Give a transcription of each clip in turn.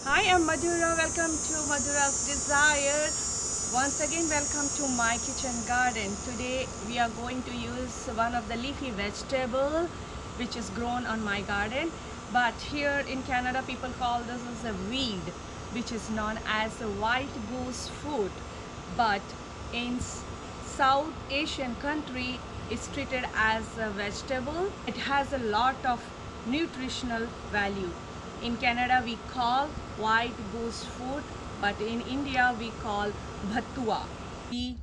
Hi, I'm Madhura. Welcome to Madhura's Desire. Once again, welcome to my kitchen garden. Today we are going to use one of the leafy vegetable which is grown on my garden. But here in Canada, people call this as a weed, which is known as a white goose foot. But in South Asian country, it's treated as a vegetable. It has a lot of nutritional value. In Canada we call white goose foot, but in India we call bhatua. We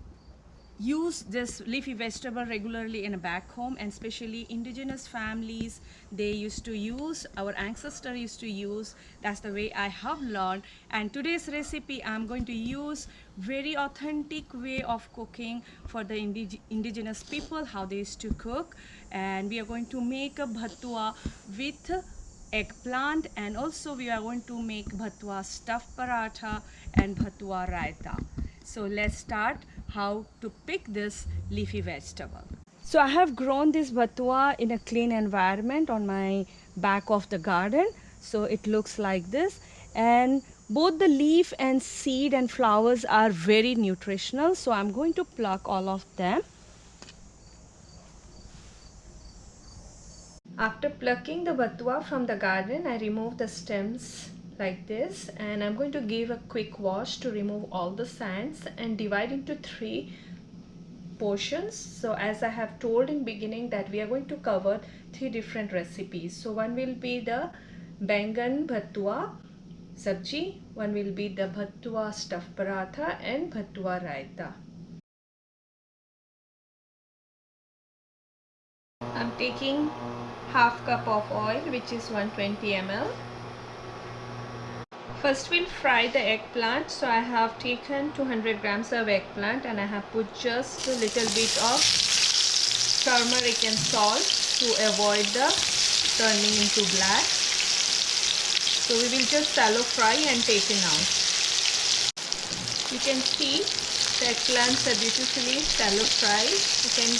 use this leafy vegetable regularly in a back home, and especially indigenous families, they used to use, our ancestors used to use. That's the way I have learned. And today's recipe, I'm going to use very authentic way of cooking for the indigenous people, how they used to cook. And we are going to make a bhatua with eggplant, and also we are going to make bhatua stuffed paratha and bhatua raita. So let's start how to pick this leafy vegetable. So I have grown this bhatua in a clean environment on my back of the garden. So it looks like this, and both the leaf and seed and flowers are very nutritional. So I'm going to pluck all of them. After plucking the bhatua from the garden, I remove the stems like this, and I'm going to give a quick wash to remove all the sands and divide into three portions. So as I have told in beginning that we are going to cover three different recipes. So one will be the bangan bhatua sabji, one will be the bhatua stuffed paratha, and bhatua raita. I'm taking half cup of oil, which is 120 ml. First we'll fry the eggplant. So I have taken 200 grams of eggplant, and I have put just a little bit of turmeric and salt to avoid the turning into black. So we will just shallow fry and take it out. You can see the eggplants are beautifully shallow fried. You can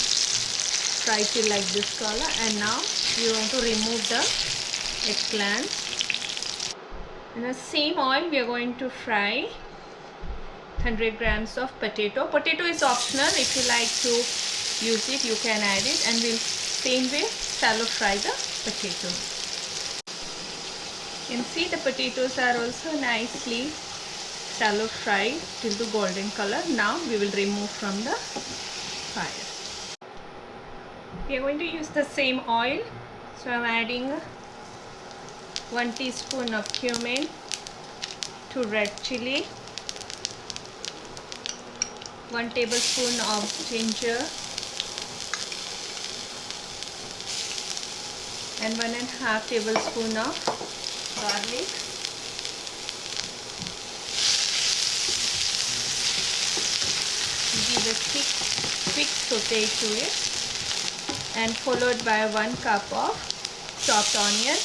fry till like this color, and now we want to remove the eggplant. In the same oil we are going to fry 100 grams of potato. Potato is optional. If you like to use it, you can add it, and we'll same way shallow fry the potato. You can see the potatoes are also nicely shallow fried till the golden color. Now we will remove from the fire. We are going to use the same oil. So I am adding 1 teaspoon of cumin, 2 red chili, 1 tablespoon of ginger, and 1.5 tablespoon of garlic. Give a quick saute to it, and followed by 1 cup of chopped onion.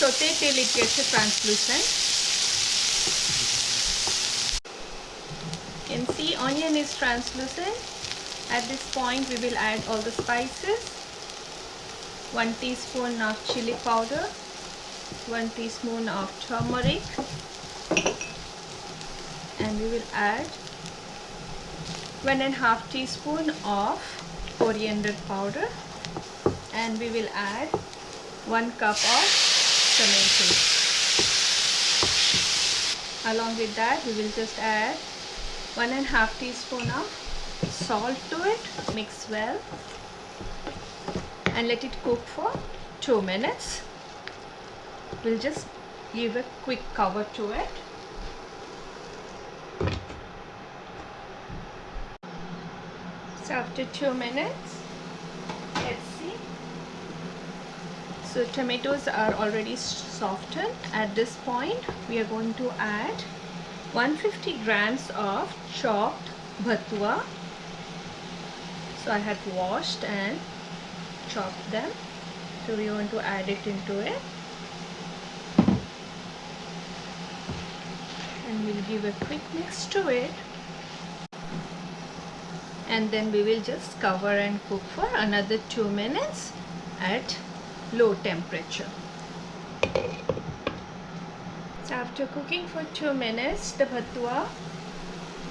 Saute till it gets translucent. You can see onion is translucent. At this point we will add all the spices. 1 teaspoon of chili powder, 1 teaspoon of turmeric, and we will add 1.5 teaspoon of coriander powder, and we will add 1 cup of tomatoes. Along with that we will just add 1.5 teaspoon of salt to it. Mix well and let it cook for 2 minutes. We'll just give a quick cover to it. So after 2 minutes, let's see. So tomatoes are already softened. At this point we are going to add 150 grams of chopped bhatua. So I have washed and chopped them. So we want to add it into it, and we'll give a quick mix to it, and then we will just cover and cook for another 2 minutes at low temperature. After cooking for 2 minutes, the bhatua,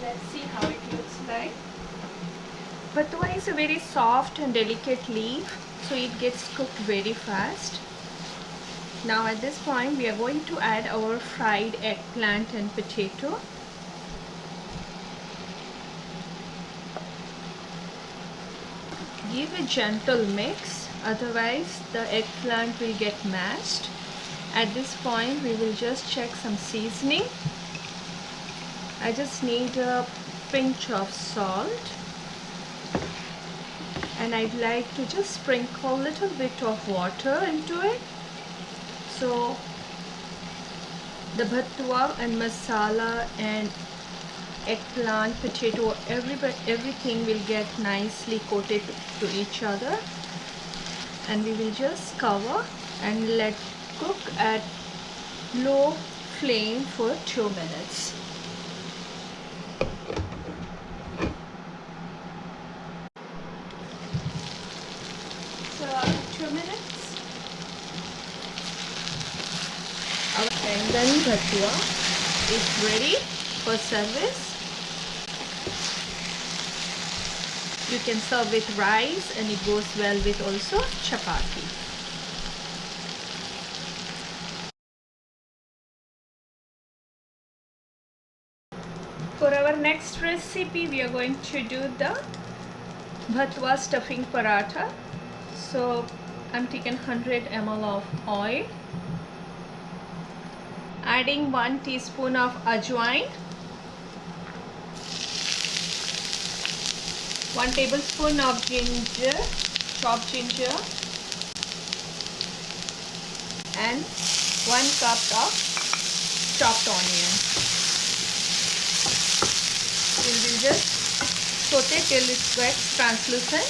let's see how it looks like. Bhatua is a very soft and delicate leaf, so it gets cooked very fast. Now at this point we are going to add our fried eggplant and potato. Give a gentle mix, otherwise the eggplant will get mashed. At this point we will just check some seasoning. I just need a pinch of salt, and I'd like to just sprinkle a little bit of water into it, so the bhatua and masala and eggplant, potato, everything will get nicely coated to each other. And we will just cover and let cook at low flame for 2 minutes. So after 2 minutes, our Bengali bhatua is ready for service. You can serve with rice, and it goes well with also chapati. For our next recipe, we are going to do the bhatua stuffing paratha. So I'm taking 100 ml of oil, adding 1 teaspoon of ajwain, 1 tablespoon of ginger, chopped ginger, and 1 cup of chopped onion. We will just saute till it gets translucent.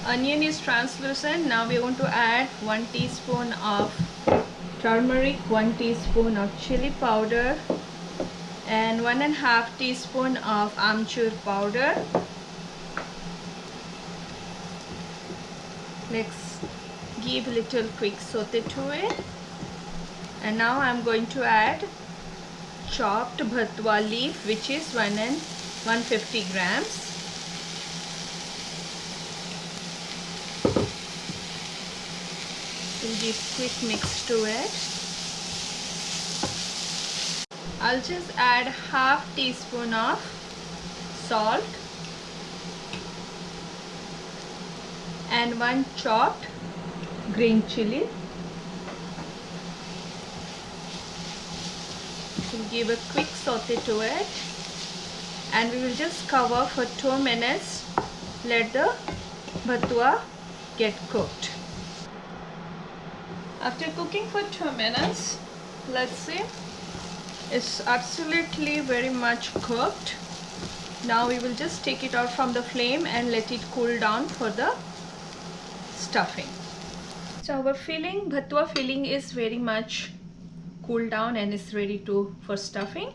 Onion is translucent. Now we are going to add 1 teaspoon of turmeric, 1 teaspoon of chili powder, and 1.5 teaspoon of amchur powder. Let's give a little quick saute to it. And now I'm going to add chopped bhatua leaf, which is 150 grams. We'll give quick mix to it. I'll just add half teaspoon of salt and 1 chopped green chili. We'll give a quick saute to it, and we will just cover for 2 minutes. Let the bhatua get cooked. After cooking for 2 minutes, let's see, it's absolutely very much cooked. Now we will just take it out from the flame and let it cool down for the stuffing. So our filling, bhatua filling, is very much cooled down and is ready for stuffing.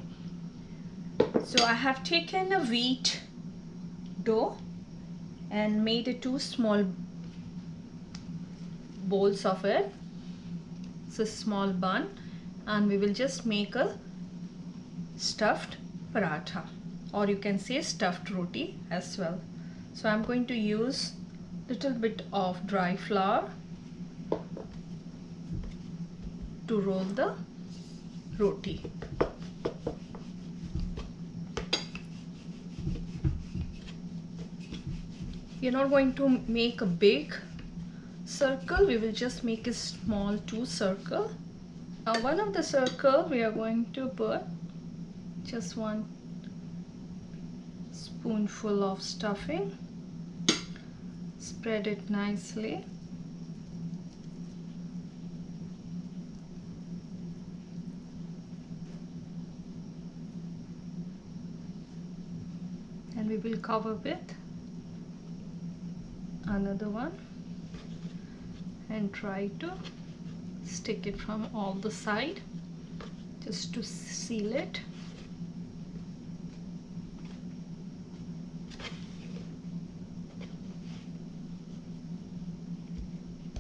So I have taken a wheat dough and made 2 small bowls of it. It's a small bun, and we will just make a stuffed paratha, or you can say stuffed roti as well. So I'm going to use little bit of dry flour to roll the roti. We're not going to make a big circle, we will just make a small 2 circle. Now one of the circle we are going to put just 1 spoonful of stuffing. Spread it nicely. And we will cover with another one and try to stick it from all the side just to seal it.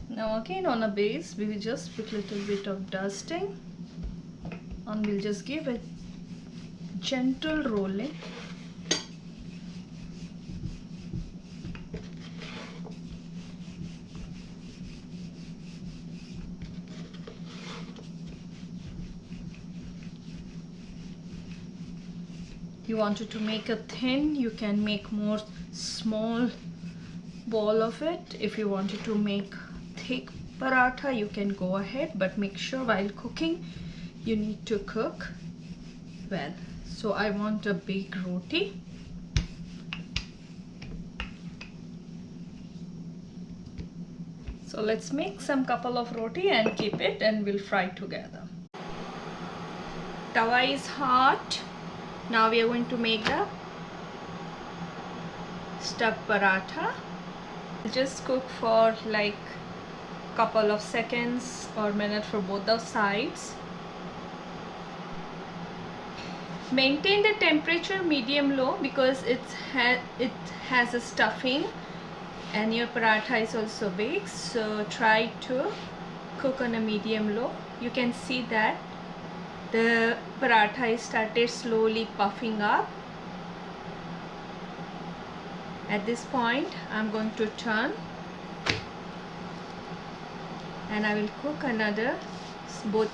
Now again on a base we will just put little bit of dusting and we'll just give a gentle rolling. You wanted to make it thin, you can make more small ball of it. If you wanted to make thick paratha, you can go ahead, but make sure while cooking you need to cook well. So I want a big roti. So let's make some couple of roti and keep it, and we'll fry together. Tawa is hot. Now we are going to make the stuffed paratha. Just cook for like couple of seconds or minute for both the sides. Maintain the temperature medium low because it has a stuffing and your paratha is also big, so try to cook on a medium low. You can see that the paratha is started slowly puffing up. At this point I'm going to turn and I will cook another both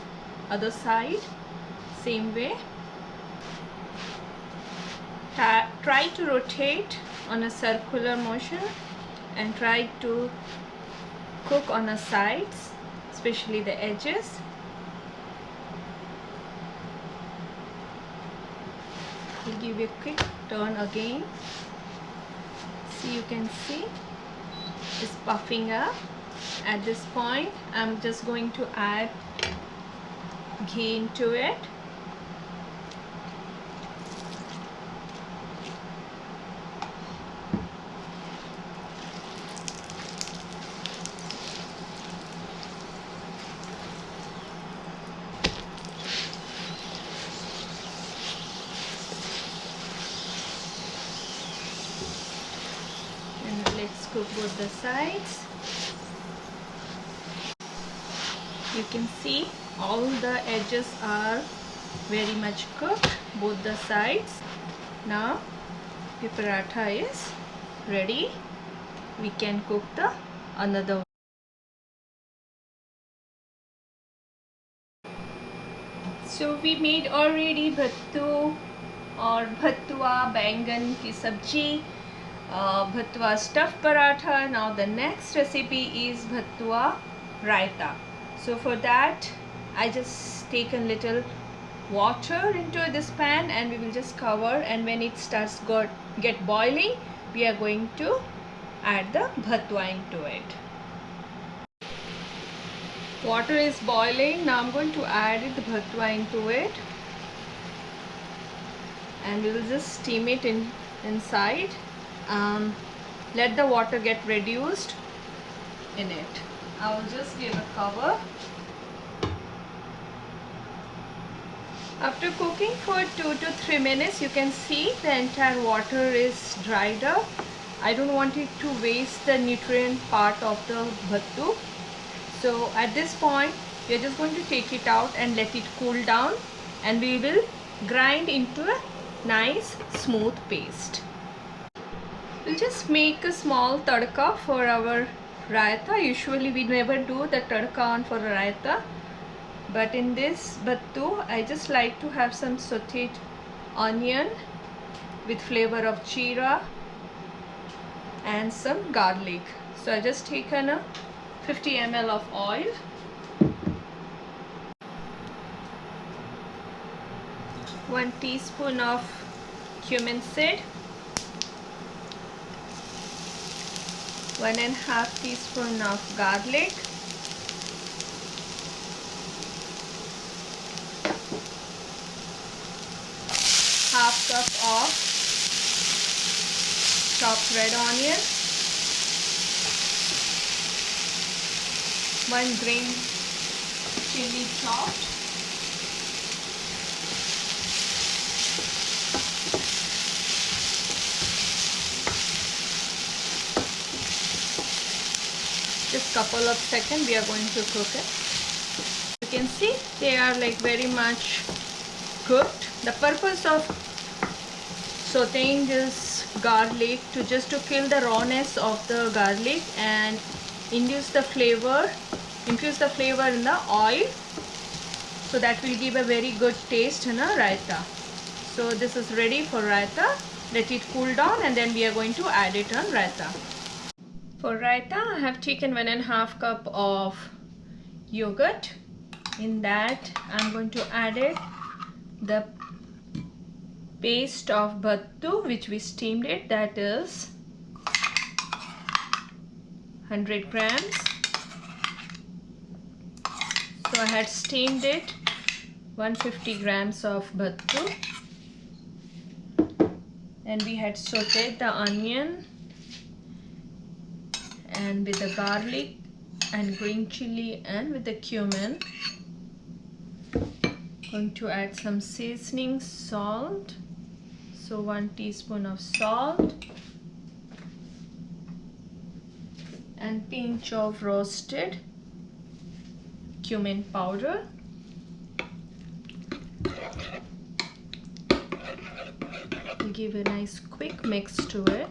other side same way. Try to rotate on a circular motion and try to cook on the sides, especially the edges. We'll give you a quick turn again. See, you can see it's puffing up. At this point I'm just going to add ghee into it. Let's cook both the sides. You can see all the edges are very much cooked, both the sides. Now the paratha is ready. We can cook the another one. So we made already bhattu or bhattua bangan ki sabji, bhattua stuffed paratha. Now the next recipe is bhattua raita. So for that I just take a little water into this pan and we will just cover, and when it starts get boiling we are going to add the bhattua into it. Water is boiling. Now I'm going to add the bhattua into it and we will just steam it inside. Let the water get reduced in it. I will just give a cover. After cooking for 2 to 3 minutes, you can see the entire water is dried up. I don't want it to waste the nutrient part of the bhattu. So at this point, we are just going to take it out and let it cool down, and we will grind into a nice smooth paste. We'll just make a small tadka for our raita. Usually we never do the tadka on for raita, but in this bhattu I just like to have some sauteed onion with flavor of jeera and some garlic. So I just taken a 50 ml of oil, one teaspoon of cumin seed, 1.5 teaspoon of garlic, half cup of chopped red onion, 1 green chili chopped, just couple of seconds we are going to cook it. You can see they are like very much cooked. The purpose of sauteing this garlic just to kill the rawness of the garlic and infuse the flavor in the oil, so that will give a very good taste in a raita. So this is ready for raita. Let it cool down and then we are going to add it on raita. For raita, I have taken 1.5 cup of yogurt. In that I'm going to add it the paste of bhattu which we steamed it, that is 100 grams. So I had steamed it 150 grams of bhattu, and we had sauteed the onion and with the garlic and green chili and with the cumin. Going to add some seasoning salt, so 1 teaspoon of salt and pinch of roasted cumin powder. We'll give a nice quick mix to it.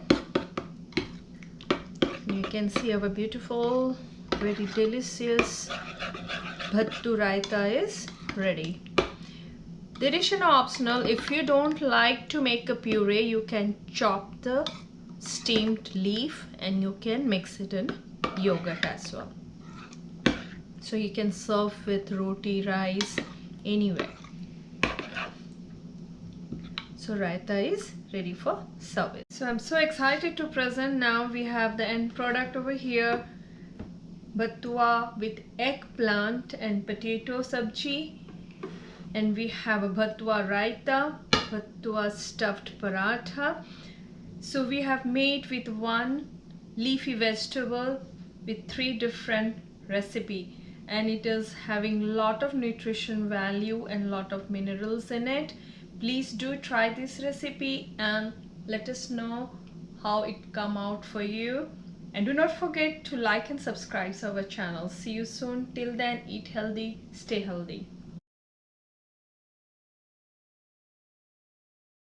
You can see our beautiful, very delicious bhattu raita is ready. The additional optional, if you don't like to make a puree, you can chop the steamed leaf and you can mix it in yogurt as well. So you can serve with roti, rice, anywhere. So raita is ready for service. So I'm so excited to present now. We have the end product over here. Bhatua with eggplant and potato sabji. And we have a bhatua raita, bhatua stuffed paratha. So we have made with one leafy vegetable with 3 different recipes, and it is having lot of nutrition value and lot of minerals in it. Please do try this recipe and let us know how it come out for you. And do not forget to like and subscribe to our channel. See you soon. Till then, eat healthy, stay healthy.